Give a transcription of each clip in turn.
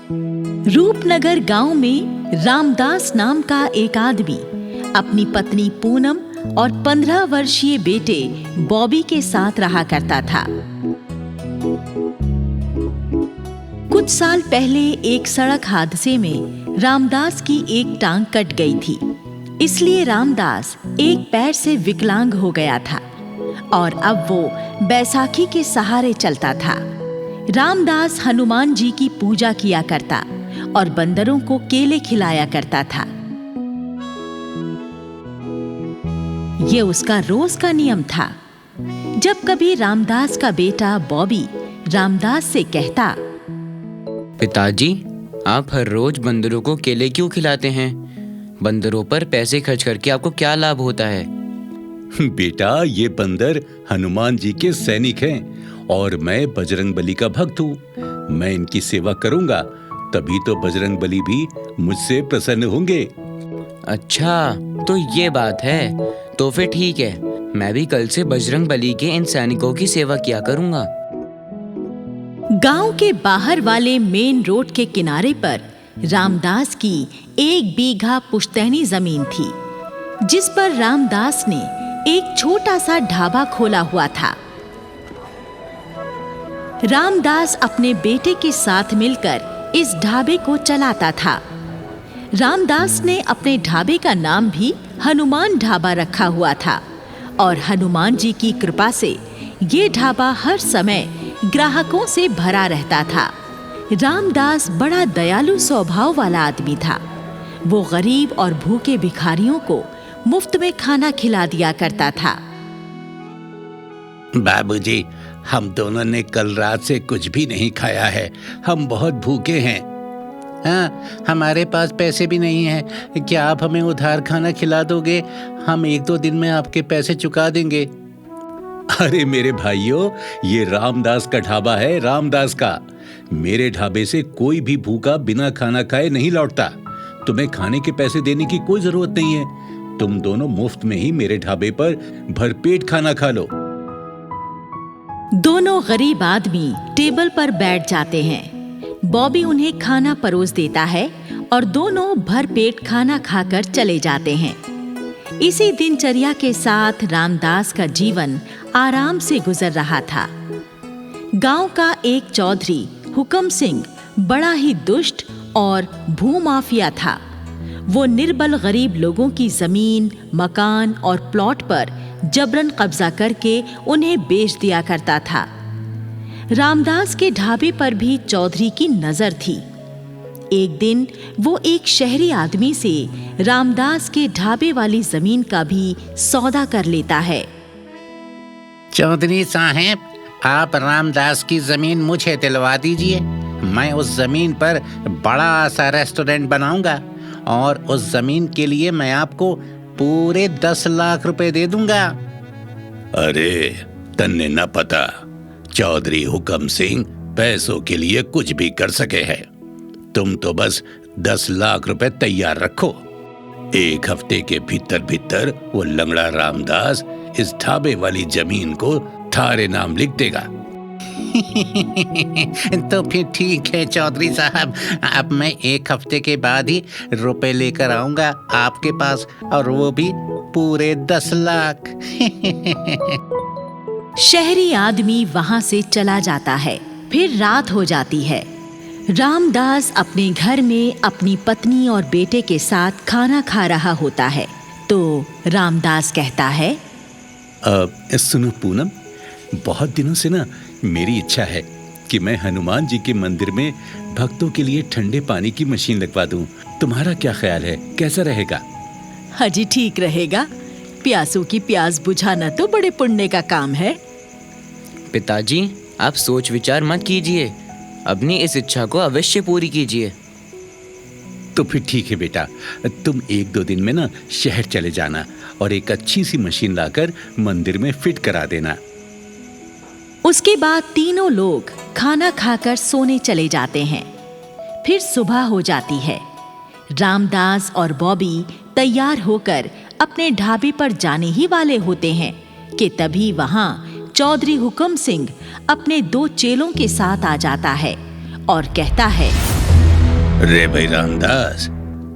रूपनगर गांव में रामदास नाम का एक आदमी अपनी पत्नी पूनम और 15 वर्षीय बेटे बॉबी के साथ रहा करता था। कुछ साल पहले एक सड़क हादसे में रामदास की एक टांग कट गई थी, इसलिए रामदास एक पैर से विकलांग हो गया था और अब वो बैसाखी के सहारे चलता था। रामदास हनुमान जी की पूजा किया करता और बंदरों को केले खिलाया करता था। ये उसका रोज का नियम था। जब कभी रामदास का बेटा बॉबी रामदास से कहता, पिताजी, आप हर रोज बंदरों को केले क्यों खिलाते हैं? बंदरों पर पैसे खर्च करके आपको क्या लाभ होता है? बेटा, ये बंदर हनुमान जी के सैनिक हैं और मैं बजरंगबली का भक्त हूँ। मैं इनकी सेवा करूंगा, तभी तो बजरंगबली भी मुझसे प्रसन्न होंगे। अच्छा, तो ये बात है। तो फिर ठीक है, मैं भी कल से बजरंगबली के इन सैनिकों की सेवा किया करूंगा। गांव के बाहर वाले मेन रोड के किनारे पर रामदास की 1 बीघा पुश्तैनी जमीन थी, जिस पर रामदास ने एक छोटा सा ढाबा खोला हुआ था। रामदास अपने बेटे के साथ मिलकर इस ढाबे को चलाता था। रामदास ने अपने ढाबे का नाम भी हनुमान ढाबा रखा हुआ था और हनुमान जी की कृपा से ये ढाबा हर समय ग्राहकों से भरा रहता था। रामदास बड़ा दयालु स्वभाव वाला आदमी था। वो गरीब और भूखे भिखारियों को मुफ्त में खाना खिला दिया करता था। बाबूजी, हम दोनों ने कल रात से कुछ भी नहीं खाया है। हम बहुत भूखे हैं। हाँ, हमारे पास पैसे भी नहीं हैं। क्या आप हमें उधार खाना खिला दोगे? हम 1-2 दिन में आपके पैसे चुका देंगे। अरे मेरे भाइयों, ये रामदास का ढाबा है, रामदास का। मेरे ढाबे से कोई भी भूखा बिना खाना खाए नहीं लौटता। तुम्हें खाने के पैसे देने की कोई जरूरत नहीं है। तुम दोनों मुफ्त में ही मेरे ढाबे पर भरपेट खाना खा लो। दोनों गरीब आदमी टेबल पर बैठ जाते हैं। बॉबी उन्हें खाना परोस देता है और दोनों भरपेट खाना खाकर चले जाते हैं। इसी दिनचर्या के साथ रामदास का जीवन आराम से गुजर रहा था। गांव का एक चौधरी हुकम सिंह बड़ा ही दुष्ट और भूमाफिया था। वो निर्बल गरीब लोगों की जमीन, मकान और प्लॉट पर जबरन कब्जा करके उन्हें बेच दिया करता था। रामदास के ढाबे पर भी चौधरी की नजर थी। एक दिन वो एक शहरी आदमी से रामदास के ढाबे वाली जमीन का भी सौदा कर लेता है। चौधरी साहब, आप रामदास की जमीन मुझे दिलवा दीजिए। मैं उस जमीन पर बड़ा सा रेस्टोरेंट बनाऊंगा और उस जमीन के लिए मैं आपको पूरे 10 लाख रुपए दे दूंगा। अरे तन्ने न पता, चौधरी हुकम सिंह पैसों के लिए कुछ भी कर सके हैं। तुम तो बस 10 लाख रुपए तैयार रखो। 1 हफ्ते के भीतर भीतर वो लंगड़ा रामदास इस ढाबे वाली जमीन को थारे नाम लिख देगा। तो फिर ठीक है चौधरी साहब, अब मैं 1 हफ्ते के बाद ही रुपए लेकर आऊंगा आपके पास, और वो भी पूरे 10 लाख। शहरी आदमी वहां से चला जाता है। फिर रात हो जाती है। रामदास अपने घर में अपनी पत्नी और बेटे के साथ खाना खा रहा होता है तो रामदास कहता है, सुनो पूनम, बहुत दिनों से ना मेरी इच्छा है कि मैं हनुमान जी के मंदिर में भक्तों के लिए ठंडे पानी की मशीन लगवा दूं। तुम्हारा क्या ख्याल है, कैसा रहेगा? हाजी, ठीक रहेगा। प्यासों की प्यास बुझाना तो बड़े पुण्य का काम है। पिताजी, आप सोच विचार मत कीजिए, अपनी इस इच्छा को अवश्य पूरी कीजिए। तो फिर ठीक है बेटा, तुम 1-2 दिन में ना शहर चले जाना और एक अच्छी सी मशीन लाकर मंदिर में फिट करा देना। उसके बाद तीनों लोग खाना खाकर सोने चले जाते हैं। फिर सुबह हो जाती है। रामदास और बॉबी तैयार होकर अपने ढाबे पर जाने ही वाले होते हैं कि तभी वहां चौधरी हुकम सिंह अपने 2 चेलों के साथ आ जाता है और कहता है, रे भाई रामदास,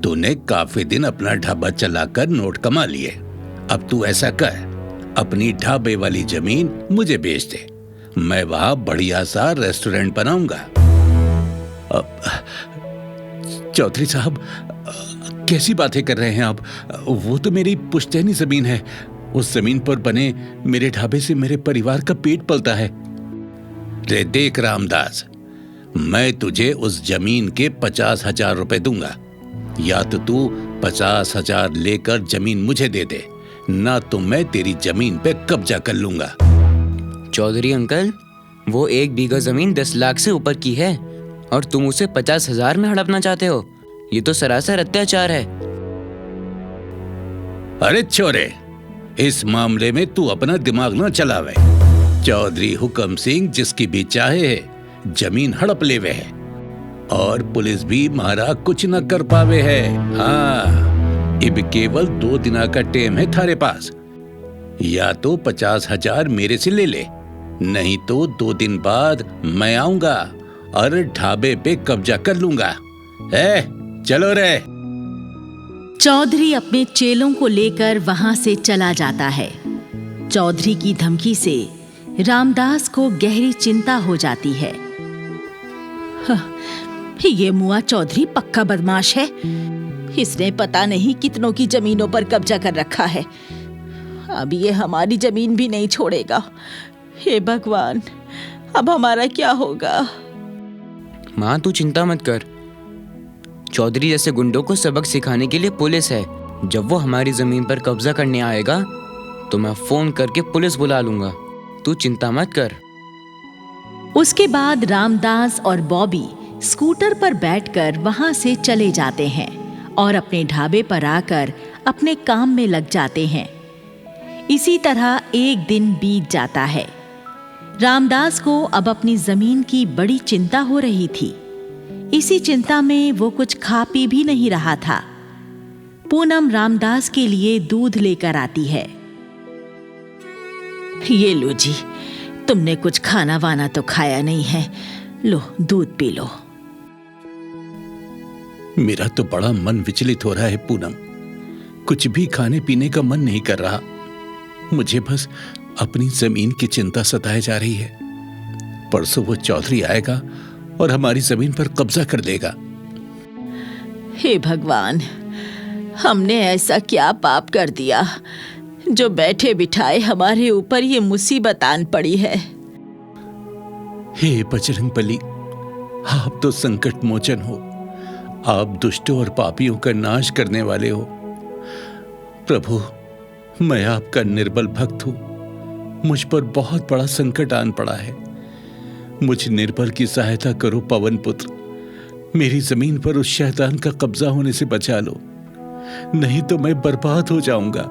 तूने काफी दिन अपना ढाबा चलाकर नोट कमा लिए। अब तू ऐसा कर, अपनी ढाबे वाली जमीन मुझे बेच दे। मैं वहां बढ़िया सा रेस्टोरेंट बनाऊंगा। चौधरी साहब, कैसी बातें कर रहे हैं आप? वो तो मेरी पुश्तैनी जमीन है। उस जमीन पर बने मेरे ढाबे से मेरे परिवार का पेट पलता है। रे देख रामदास, मैं तुझे उस जमीन के 50,000 रुपए दूंगा। या तो तू 50,000 लेकर जमीन मुझे दे दे, ना तो मैं तेरी जमीन पे कब्जा कर लूंगा। चौधरी अंकल, वो 1 बीघा जमीन 10 लाख से ऊपर की है और तुम उसे 50,000 में हड़पना चाहते हो। ये तो सरासर अत्याचार है। अरे छोरे, इस मामले में तू अपना दिमाग ना चलावे। चौधरी हुक्म सिंह जिसकी भी चाहे जमीन हड़प लेवे है और पुलिस भी मारा कुछ न कर पावे है। हाँ, अब केवल 2 दिना का टेम है थारे पास। या तो 50,000 मेरे से ले ले, नहीं तो 2 दिन बाद मैं आऊंगा और ढाबे पे कब्जा कर लूंगा। चलो रे। चौधरी अपने चेलों को लेकर वहां से चला जाता है। चौधरी की धमकी से रामदास को गहरी चिंता हो जाती है। ये मुआ चौधरी पक्का बदमाश है। इसने पता नहीं कितनों की जमीनों पर कब्जा कर रखा है। अब ये हमारी जमीन भी नहीं छोड़ेगा। हे भगवान, अब हमारा क्या होगा? माँ, तू चिंता मत कर। चौधरी जैसे गुंडों को सबक सिखाने के लिए पुलिस है। जब वो हमारी जमीन पर कब्जा करने आएगा तो मैं फोन करके पुलिस बुला लूंगा। तू चिंता मत कर। उसके बाद रामदास और बॉबी स्कूटर पर बैठकर वहां से चले जाते हैं और अपने ढाबे पर आकर अपने काम में लग जाते हैं। इसी तरह एक दिन बीत जाता है। रामदास को अब अपनी जमीन की बड़ी चिंता हो रही थी। इसी चिंता में वो कुछ खा पी भी नहीं रहा था। पूनम रामदास के लिए दूध लेकर आती है। ये लो जी, तुमने कुछ खाना वाना तो खाया नहीं है, लो दूध पी लो। मेरा तो बड़ा मन विचलित हो रहा है पूनम। कुछ भी खाने पीने का मन नहीं कर रहा। मुझे बस अपनी जमीन की चिंता सताए जा रही है। परसों वो चौधरी आएगा और हमारी जमीन पर कब्जा कर देगा। हे भगवान, हमने ऐसा क्या पाप कर दिया जो बैठे बिठाए हमारे ऊपर ये मुसीबत आन पड़ी है। हे बजरंगबली, आप तो संकट मोचन हो। आप दुष्टों और पापियों का नाश करने वाले हो। प्रभु, मैं आपका निर्बल भक्त हूं। मुझ पर बहुत बड़ा संकट आन पड़ा है। मुझ निर्बल की सहायता करो पवन पुत्र। मेरी जमीन पर उस शैतान का कब्जा होने से बचा लो, नहीं तो मैं बर्बाद हो जाऊंगा।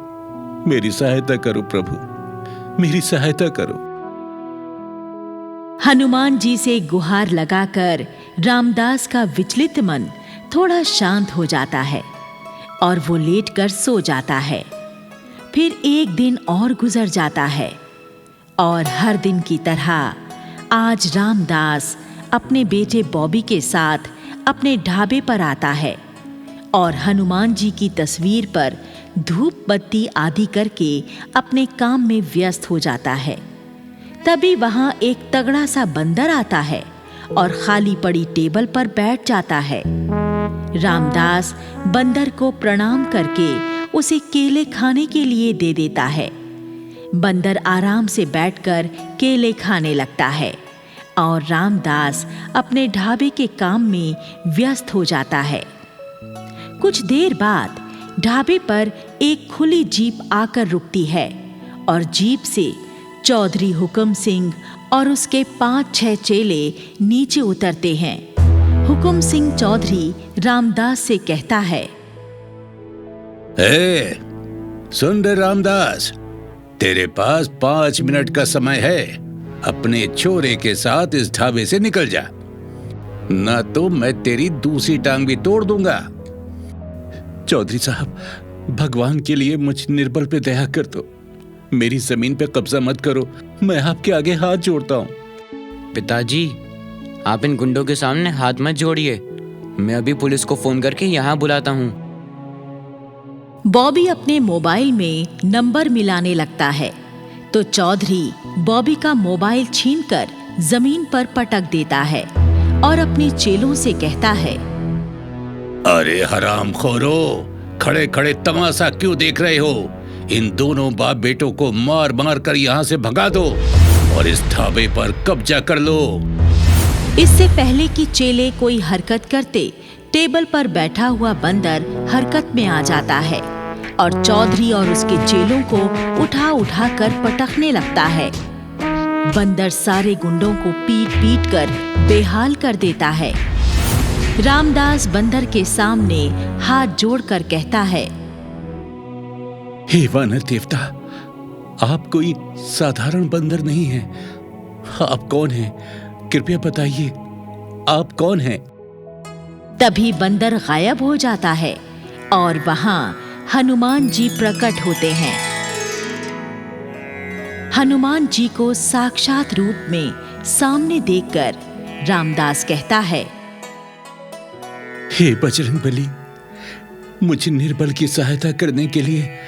मेरी सहायता करो प्रभु, मेरी सहायता करो। हनुमान जी से गुहार लगाकर रामदास का विचलित मन थोड़ा शांत हो जाता है और वो लेटकर सो जाता है। फिर एक दिन और गुजर जाता है और हर दिन की तरह आज रामदास अपने बेटे बॉबी के साथ अपने ढाबे पर आता है और हनुमान जी की तस्वीर पर धूप बत्ती आदि करके अपने काम में व्यस्त हो जाता है। तभी वहां एक तगड़ा सा बंदर आता है और खाली पड़ी टेबल पर बैठ जाता है। रामदास बंदर को प्रणाम करके उसे केले खाने के लिए दे देता है। बंदर आराम से बैठकर केले खाने लगता है और रामदास अपने ढाबे के काम में व्यस्त हो जाता है। कुछ देर बाद ढाबे पर एक खुली जीप आकर रुकती है और जीप से चौधरी हुक्म सिंह और उसके 5-6 चेले नीचे उतरते हैं। हुक्म सिंह चौधरी रामदास से कहता है, सुन रे रामदास, तेरे पास 5 मिनट का समय है। अपने छोरे के साथ इस ढाबे से निकल जा, ना तो मैं तेरी दूसरी टांग भी तोड़ दूंगा। चौधरी साहब, भगवान के लिए मुझ निर्बल पे दया कर दो। मेरी जमीन पे कब्जा मत करो, मैं आपके आगे हाथ जोड़ता हूँ। पिताजी, आप इन गुंडों के सामने हाथ मत जोड़िए। मैं अभी पुलिस को फोन करके यहाँ बुलाता हूँ। बॉबी अपने मोबाइल में नंबर मिलाने लगता है तो चौधरी बॉबी का मोबाइल छीनकर जमीन पर पटक देता है और अपने चेलों से कहता है, अरे हरामखोरो, खड़े खड़े तमाशा क्यों देख रहे हो? इन दोनों बाप बेटों को मार मार कर यहाँ से भगा दो और इस ढाबे पर कब्जा कर लो। इससे पहले कि चेले कोई हरकत करते, टेबल पर बैठा हुआ बंदर हरकत में आ जाता है और चौधरी और उसके चेलों को उठा उठा कर पटकने लगता है। बंदर सारे गुंडों को पीट पीट कर बेहाल कर देता है। रामदास बंदर के सामने हाथ जोड़कर कहता है, हे वानर देवता, आप कोई साधारण बंदर नहीं हैं। आप कौन हैं? कृपया बताइए, आप कौन हैं? तभी बंदर गायब हो जाता है और वहां हनुमान जी प्रकट होते हैं। हनुमान जी को साक्षात रूप में सामने देखकर रामदास कहता है, हे बजरंगबली, मुझे निर्बल की सहायता करने के लिए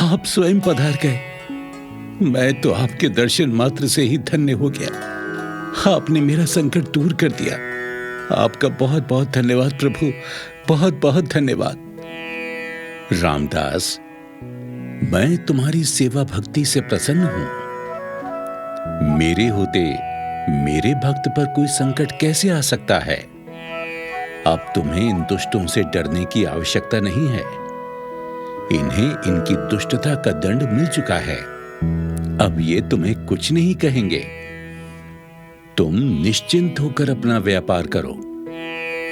आप स्वयं पधार गए। मैं तो आपके दर्शन मात्र से ही धन्य हो गया। आपने मेरा संकट दूर कर दिया। आपका बहुत बहुत धन्यवाद प्रभु, बहुत बहुत धन्यवाद। रामदास, मैं तुम्हारी सेवा भक्ति से प्रसन्न हूं। मेरे होते मेरे भक्त पर कोई संकट कैसे आ सकता है? अब तुम्हें इन दुष्टों से डरने की आवश्यकता नहीं है। इन्हें इनकी दुष्टता का दंड मिल चुका है। अब ये तुम्हें कुछ नहीं कहेंगे। तुम निश्चिंत होकर अपना व्यापार करो।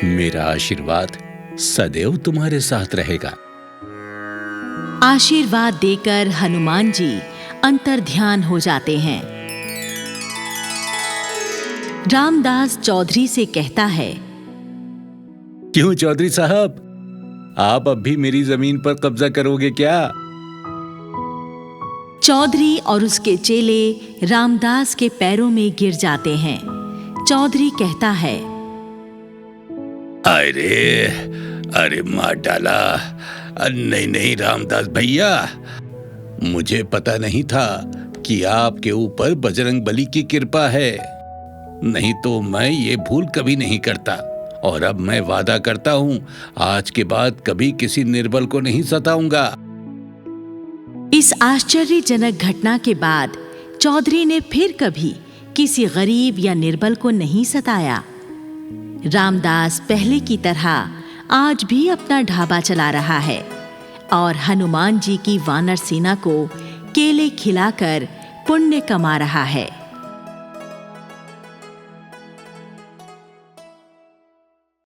मेरा आशीर्वाद सदैव तुम्हारे साथ रहेगा। आशीर्वाद देकर हनुमान जी अंतर्ध्यान हो जाते हैं। रामदास चौधरी से कहता है, क्यों चौधरी साहब, आप अब भी मेरी जमीन पर कब्जा करोगे क्या? चौधरी और उसके चेले रामदास के पैरों में गिर जाते हैं। चौधरी कहता है, अरे अरे मार डाला। नहीं नहीं रामदास भैया, मुझे पता नहीं था कि आपके ऊपर बजरंगबली की कृपा है। नहीं तो मैं ये भूल कभी नहीं करता। और अब मैं वादा करता हूं, आज के बाद कभी किसी निर्बल को नहीं सताऊंगा। इस आश्चर्यजनक घटना के बाद चौधरी ने फिर कभी किसी गरीब या निर्बल को नहीं सताया। रामदास पहले की तरह आज भी अपना ढाबा चला रहा है और हनुमान जी की वानर सेना को केले खिलाकर पुण्य कमा रहा है।